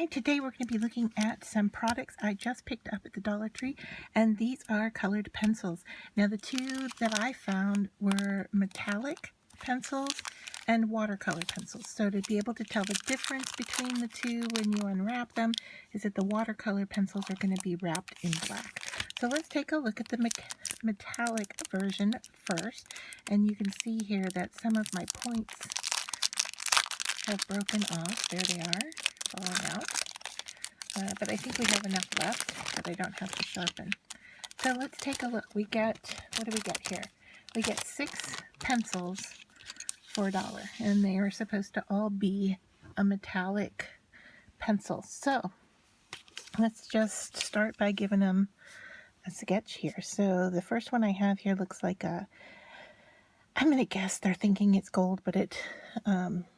Hi, today we're going to be looking at some products I just picked up at the Dollar Tree, and these are colored pencils. Now the two that I found were metallic pencils and watercolor pencils. So to be able to tell the difference between the two when you unwrap them is that the watercolor pencils are going to be wrapped in black. So let's take a look at the metallic version first, and you can see here that some of my points have broken off. There they are, falling out. But I think we have enough left that I don't have to sharpen. So let's take a look. We get, what do we get here? We get 6 pencils for $1, and they are supposed to all be a metallic pencil. So let's just start by giving them a sketch here. So the first one I have here looks like a, I'm going to guess they're thinking it's gold, but it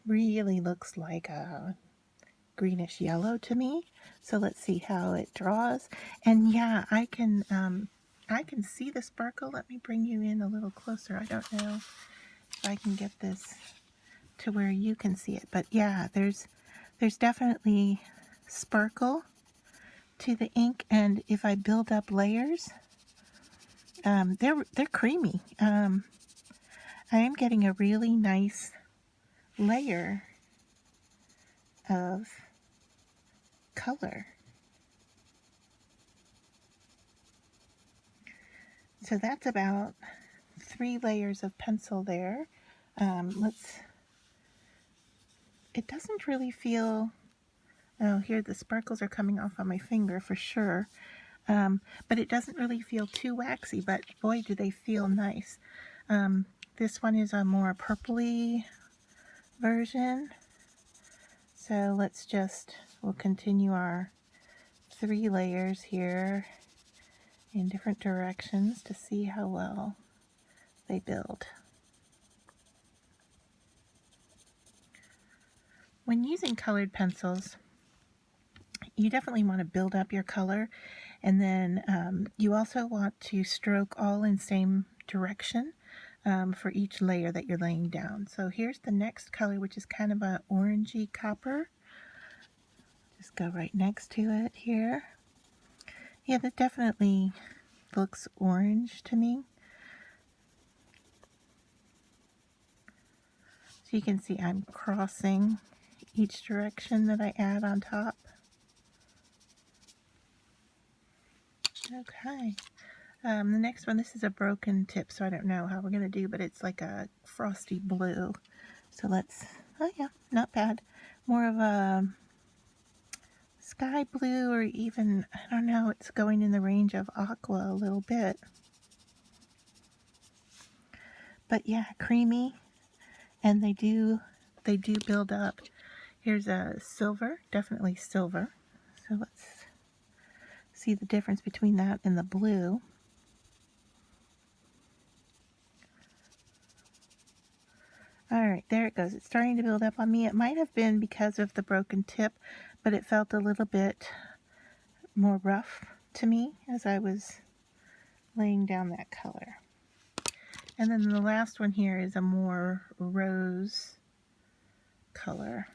really looks like a greenish yellow to me. So let's see how it draws. And yeah, I can see the sparkle. Let me bring you in a little closer. I don't know if I can get this to where you can see it, but yeah, there's definitely sparkle to the ink, and if I build up layers, they're creamy. I am getting a really nice layer of color. So that's about 3 layers of pencil there. It doesn't really feel, oh, here the sparkles are coming off on my finger for sure. But it doesn't really feel too waxy, but boy, do they feel nice. This one is a more purpley version. So we'll continue our 3 layers here in different directions to see how well they build. When using colored pencils, you definitely want to build up your color, and then you also want to stroke all in same direction for each layer that you're laying down. So here's the next color, which is kind of an orangey copper. Just go right next to it here. Yeah, that definitely looks orange to me. So you can see I'm crossing each direction that I add on top. Okay. The next one, this is a broken tip, so I don't know how we're going to do, but it's like a frosty blue. So oh yeah, not bad. More of a sky blue, or even, I don't know, it's going in the range of aqua a little bit. But yeah, creamy, and they do build up. Here's a silver, definitely silver. So let's see the difference between that and the blue. Alright, there it goes. It's starting to build up on me. It might have been because of the broken tip, but it felt a little bit more rough to me as I was laying down that color. And then the last one here is a more rose color.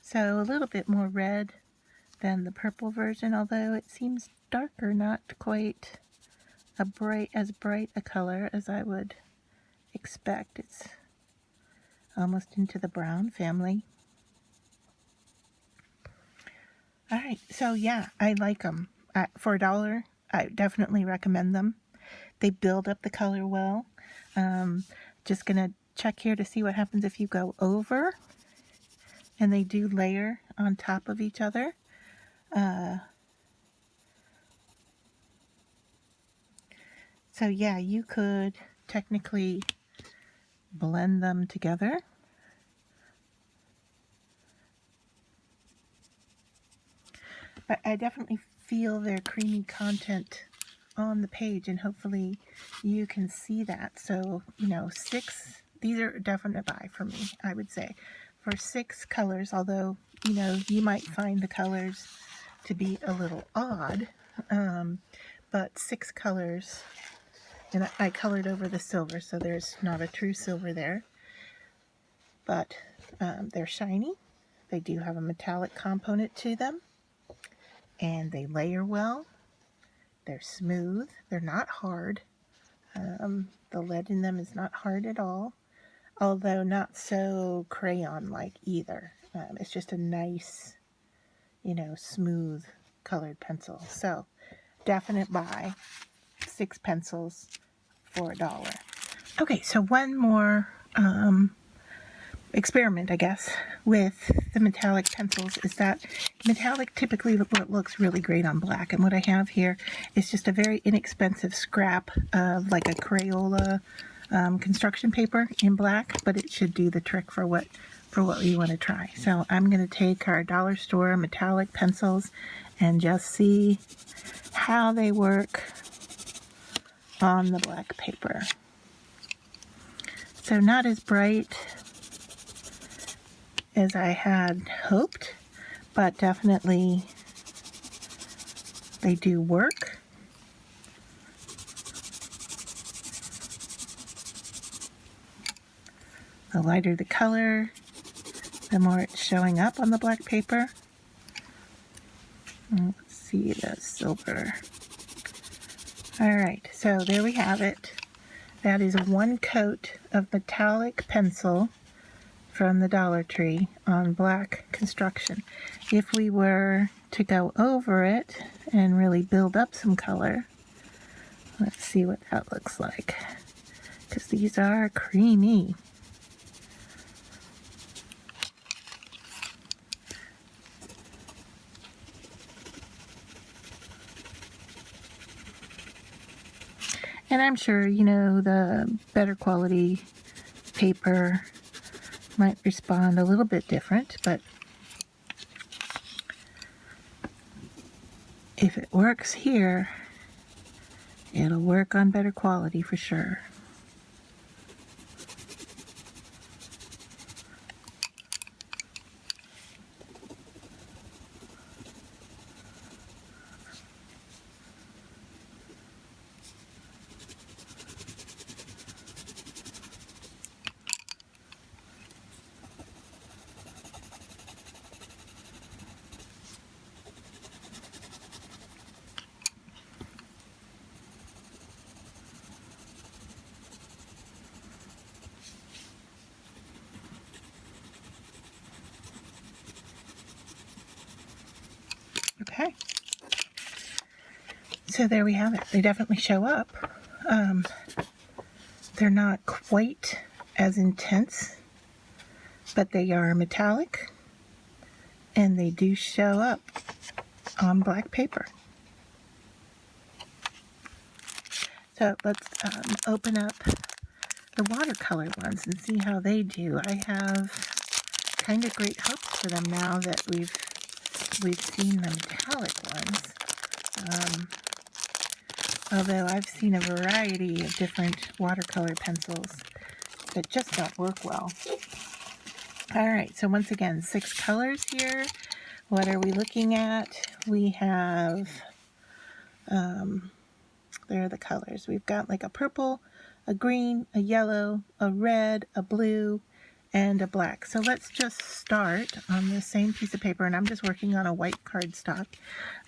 So a little bit more red than the purple version, although it seems darker, not quite as bright a color as I would expect. It's almost into the brown family. Alright, so yeah, I like them. For $1, I definitely recommend them. They build up the color well. Just gonna check here to see what happens if you go over, and they do layer on top of each other. So yeah, you could technically blend them together. But I definitely feel their creamy content on the page, and hopefully you can see that. So, 6, these are a definite buy for me, I would say. For 6 colors, although, you might find the colors to be a little odd, but 6 colors. And I colored over the silver, so there's not a true silver there. but they're shiny. They do have a metallic component to them, and they layer well. They're smooth. They're not hard. The lead in them is not hard at all, although not so crayon-like either. It's just a nice, smooth colored pencil. So, definite buy. 6 pencils for $1. Okay, so one more experiment, I guess, with the metallic pencils is that metallic typically looks really great on black, and what I have here is just a very inexpensive scrap of like a Crayola construction paper in black, but it should do the trick for what we want to try. So I'm going to take our dollar store metallic pencils and just see how they work on the black paper. So not as bright as I had hoped, but definitely they do work. The lighter the color, the more it's showing up on the black paper. Let's see the silver. Alright, so there we have it. That is 1 coat of metallic pencil from the Dollar Tree on black construction. If we were to go over it and really build up some color, let's see what that looks like, because these are creamy. And I'm sure, the better quality paper might respond a little bit different, but if it works here, it'll work on better quality for sure. Okay, so there we have it. They definitely show up. They're not quite as intense, but they are metallic, and they do show up on black paper. So let's open up the watercolor ones and see how they do. I have kind of great hopes for them now that we've seen the metallic ones. Although I've seen a variety of different watercolor pencils that just don't work well. Alright, so once again, 6 colors here. What are we looking at? We have, there are the colors. We've got like a purple, a green, a yellow, a red, a blue, and a black. So let's just start on the same piece of paper, and I'm just working on a white cardstock.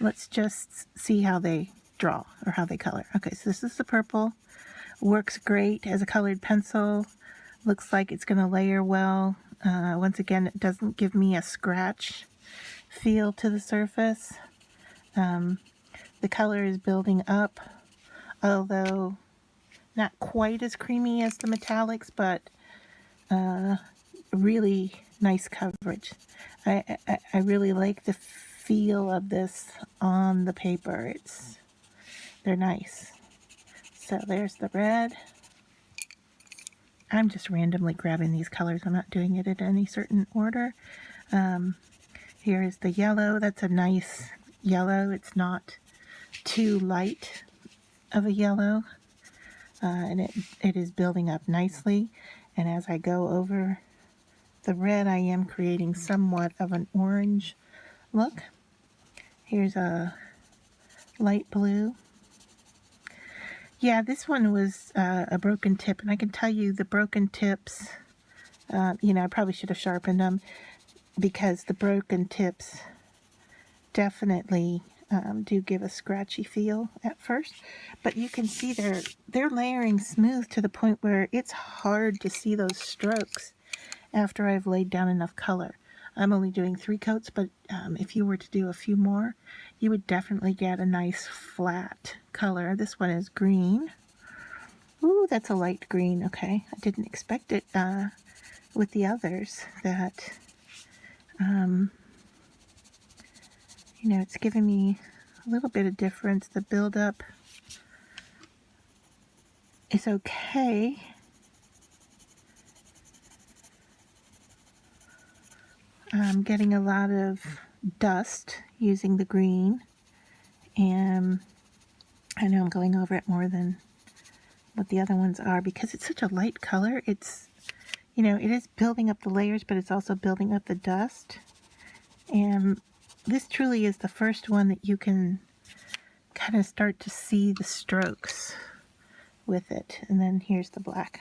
Let's just see how they draw or how they color. Okay, so this is the purple. Works great as a colored pencil. Looks like it's going to layer well. Once again, it doesn't give me a scratch feel to the surface. The color is building up, although not quite as creamy as the metallics, but really nice coverage. I really like the feel of this on the paper. They're nice. So there's the red. I'm just randomly grabbing these colors. I'm not doing it in any certain order. Here is the yellow. That's a nice yellow. It's not too light of a yellow. And it is building up nicely. And as I go over the red, I am creating somewhat of an orange look. Here's a light blue. Yeah, this one was a broken tip, and I can tell you the broken tips You know, I probably should have sharpened them because the broken tips definitely do give a scratchy feel at first. But you can see they're layering smooth to the point where it's hard to see those strokes after I've laid down enough color. I'm only doing 3 coats, but if you were to do a few more, you would definitely get a nice flat color. This one is green. Ooh, that's a light green. Okay, I didn't expect it with the others that, you know, it's giving me a little bit of difference. The buildup is okay. I'm getting a lot of dust using the green, and I know I'm going over it more than what the other ones are because it's such a light color. It's, you know, it is building up the layers, but it's also building up the dust. And this truly is the first one that you can kind of start to see the strokes with it. And then here's the black.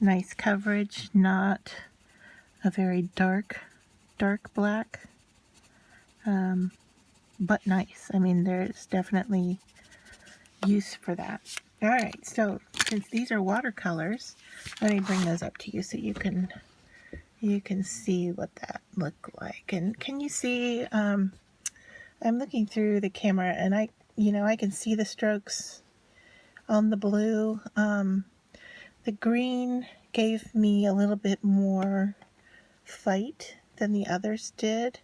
Nice coverage, not a very dark black, but nice. I mean, there's definitely use for that. All right, so since these are watercolors, let me bring those up to you so you can see what that looked like. And can you see? I'm looking through the camera, and I can see the strokes on the blue. The green gave me a little bit more fight than the others did.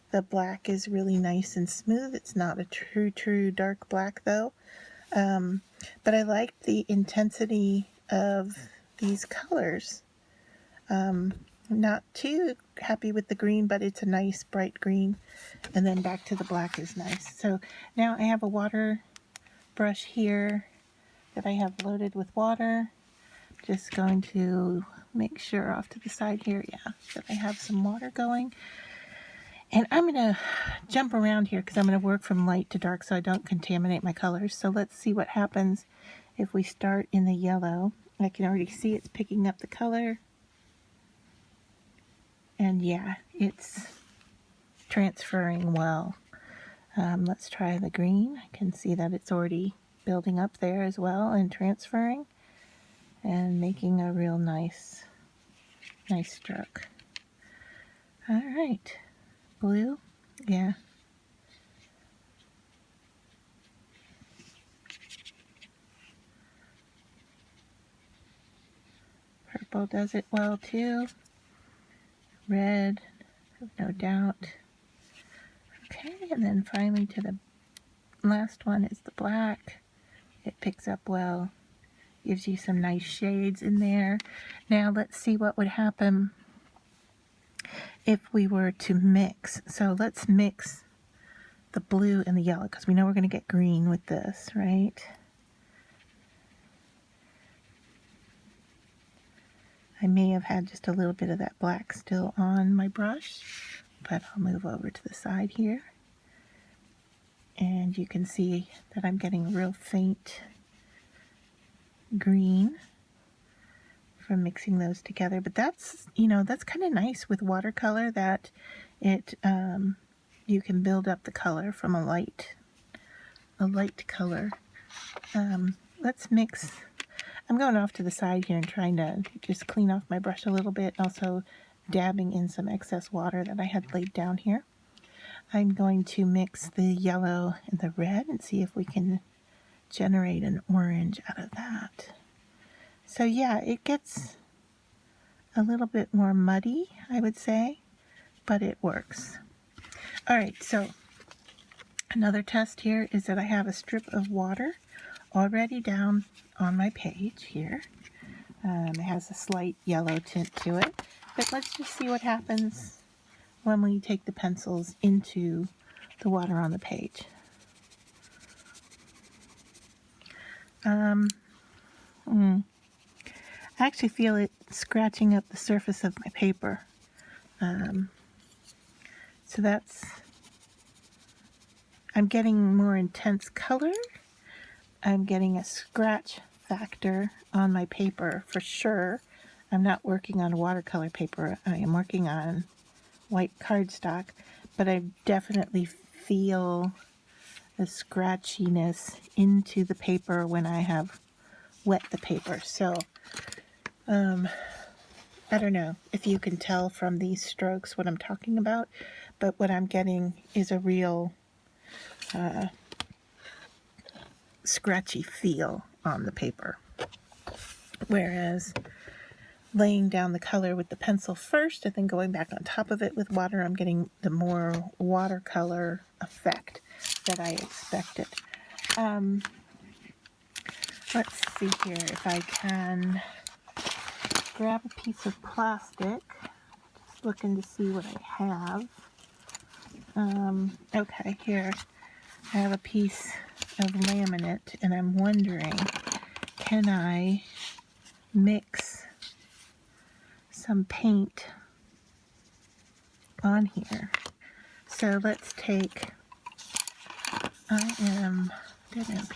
The black is really nice and smooth. It's not a true dark black though. But I like the intensity of these colors. I'm not too happy with the green, but it's a nice bright green. And then back to the black is nice. So now I have a water brush here that I have loaded with water. Just going to make sure off to the side here, that I have some water going. And I'm going to jump around here because I'm going to work from light to dark so I don't contaminate my colors. So let's see what happens if we start in the yellow. I can already see it's picking up the color. And yeah, it's transferring well. Let's try the green. I can see that it's already building up there as well and transferring and making a real nice stroke. All right, blue, yeah. Purple does it well too. Red, no doubt. Okay, and then finally to the last one is the black. It picks up well, gives you some nice shades in there. Now let's see what would happen if we were to mix. So let's mix the blue and the yellow because we know we're going to get green with this, right? I may have had just a little bit of that black still on my brush, but I'll move over to the side here. And you can see that I'm getting a real faint green from mixing those together. But that's, that's kind of nice with watercolor that it, you can build up the color from a light color. Let's mix. I'm going off to the side here and trying to just clean off my brush a little bit, also dabbing in some excess water that I had laid down here. I'm going to mix the yellow and the red and see if we can generate an orange out of that. So yeah, it gets a little bit more muddy, I would say, but it works. All right, so another test here is that I have a strip of water already down on my page here. It has a slight yellow tint to it, but let's just see what happens when we take the pencils into the water on the page. I actually feel it scratching up the surface of my paper. So that's I'm getting more intense color. I'm getting a scratch factor on my paper for sure. I'm not working on watercolor paper. I am working on white cardstock, but I definitely feel the scratchiness into the paper when I have wet the paper. So I don't know if you can tell from these strokes what I'm talking about, but what I'm getting is a real scratchy feel on the paper. Whereas laying down the color with the pencil first and then going back on top of it with water, I'm getting the more watercolor effect that I expected. Let's see here if I can grab a piece of plastic. Just looking to see what I have. Okay, here I have a piece of laminate, and I'm wondering, can I mix some paint on here? So let's take, can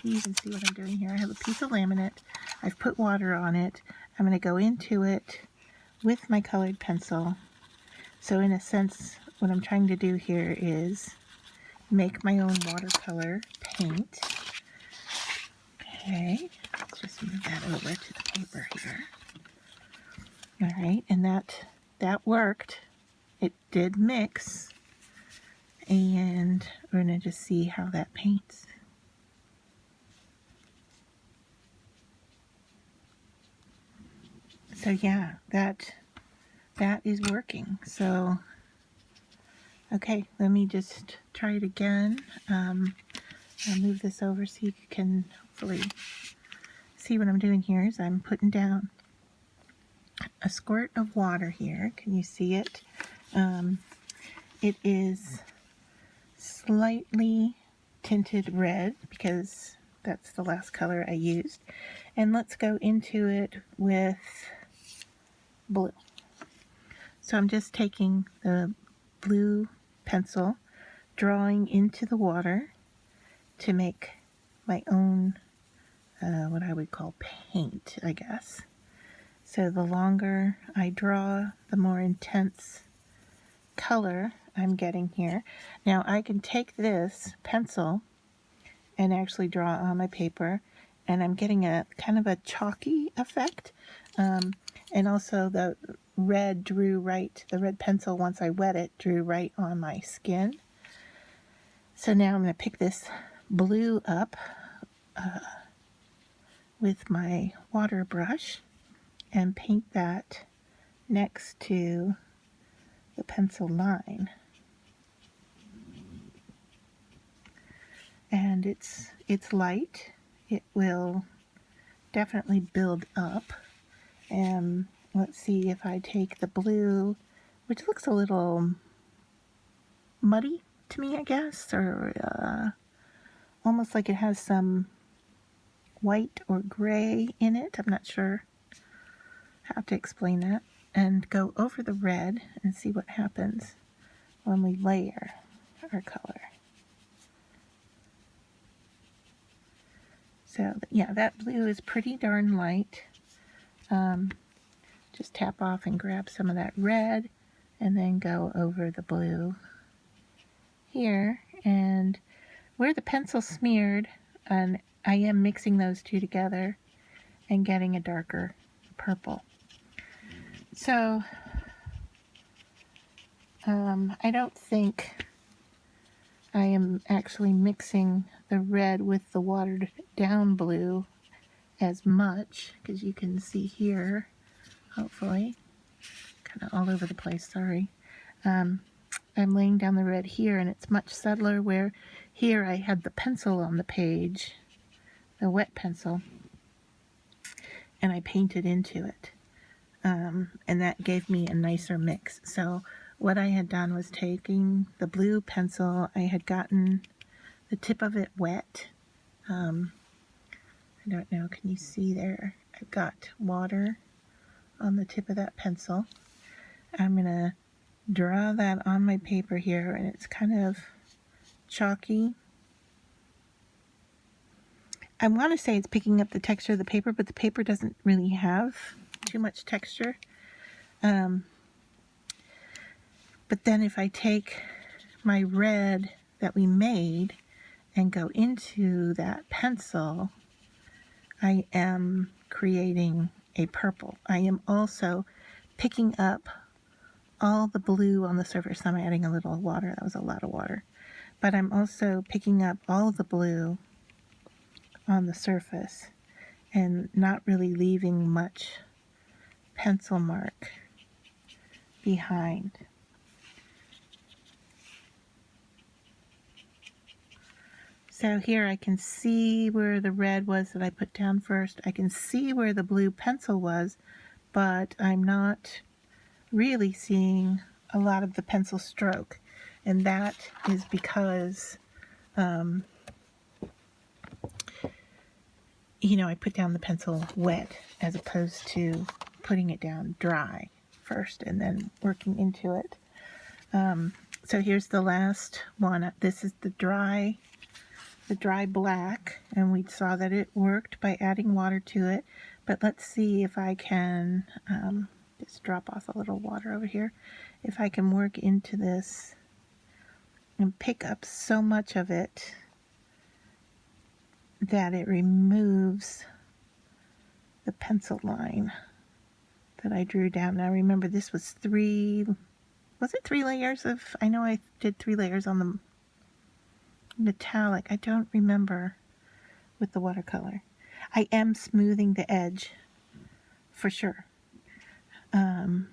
you even see what I'm doing here? I have a piece of laminate. I've put water on it. I'm going to go into it with my colored pencil. So in a sense, what I'm trying to do here is make my own watercolor paint. Okay, let's just move that over to the paper here. All right, and that worked. It did mix, and we're going to just see how that paints. So yeah, that is working. So okay, let me just try it again. I'll move this over so you can hopefully see what I'm doing here. Is I'm putting down a squirt of water here. Can you see it? It is slightly tinted red because that's the last color I used. And let's go into it with blue. So I'm just taking the blue pencil, drawing into the water to make my own, what I would call paint, I guess. So the longer I draw, the more intense color I'm getting here. Now I can take this pencil and actually draw on my paper, and I'm getting a kind of a chalky effect. And also the red pencil, once I wet it, drew right on my skin. So now I'm going to pick this blue up with my water brush and paint that next to the pencil line. And it's light. It will definitely build up. And let's see if I take the blue, which looks a little muddy to me, I guess, or almost like it has some white or gray in it. I'm not sure how to explain that. And go over the red and see what happens when we layer our color. So yeah, that blue is pretty darn light. Just tap off and grab some of that red and then go over the blue here. And where the pencil smeared, and I am mixing those two together and getting a darker purple. So I don't think I am actually mixing the red with the watered down blue as much, because you can see here, hopefully, kind of all over the place, sorry. I'm laying down the red here, and it's much subtler, where here I had the pencil on the page, the wet pencil, and I painted into it. And that gave me a nicer mix. So what I had done was taking the blue pencil, I had gotten the tip of it wet. I don't know, can you see there? I've got water on the tip of that pencil. I'm going to draw that on my paper here, and it's kind of chalky. I want to say it's picking up the texture of the paper, but the paper doesn't really have too much texture. But then if I take my red that we made and go into that pencil, I am creating a purple. I am also picking up all the blue on the surface. I'm adding a little water. That was a lot of water. But I'm also picking up all the blue on the surface and not really leaving much pencil mark behind. So here I can see where the red was that I put down first. I can see where the blue pencil was, but I'm not really seeing a lot of the pencil stroke. And that is because, I put down the pencil wet as opposed to putting it down dry first and then working into it. So here's the last one. This is the dry black, and we saw that it worked by adding water to it. But let's see if I can just drop off a little water over here. If I can work into this and pick up so much of it that it removes the pencil line that I drew down. Now remember, this was three layers of, I know I did 3 layers on the metallic. I don't remember with the watercolor. I am smoothing the edge for sure. I'm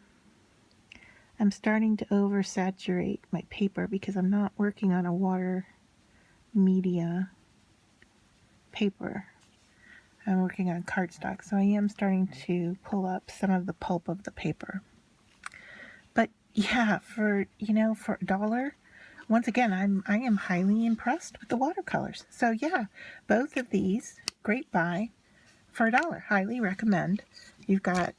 starting to oversaturate my paper because I'm not working on a water media paper. I'm working on cardstock, so I am starting to pull up some of the pulp of the paper. But yeah, for $1, once again, I am highly impressed with the watercolors. So yeah, both of these, great buy for $1. Highly recommend. You've got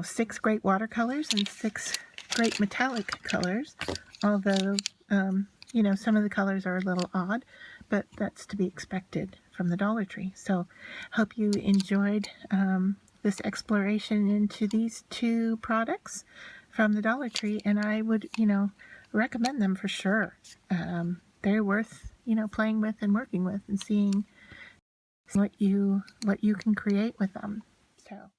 6 great watercolors and 6 great metallic colors, although some of the colors are a little odd, but that's to be expected from the Dollar Tree. So hope you enjoyed this exploration into these 2 products from the Dollar Tree, and I would recommend them for sure. They're worth playing with and working with and seeing what you can create with them. So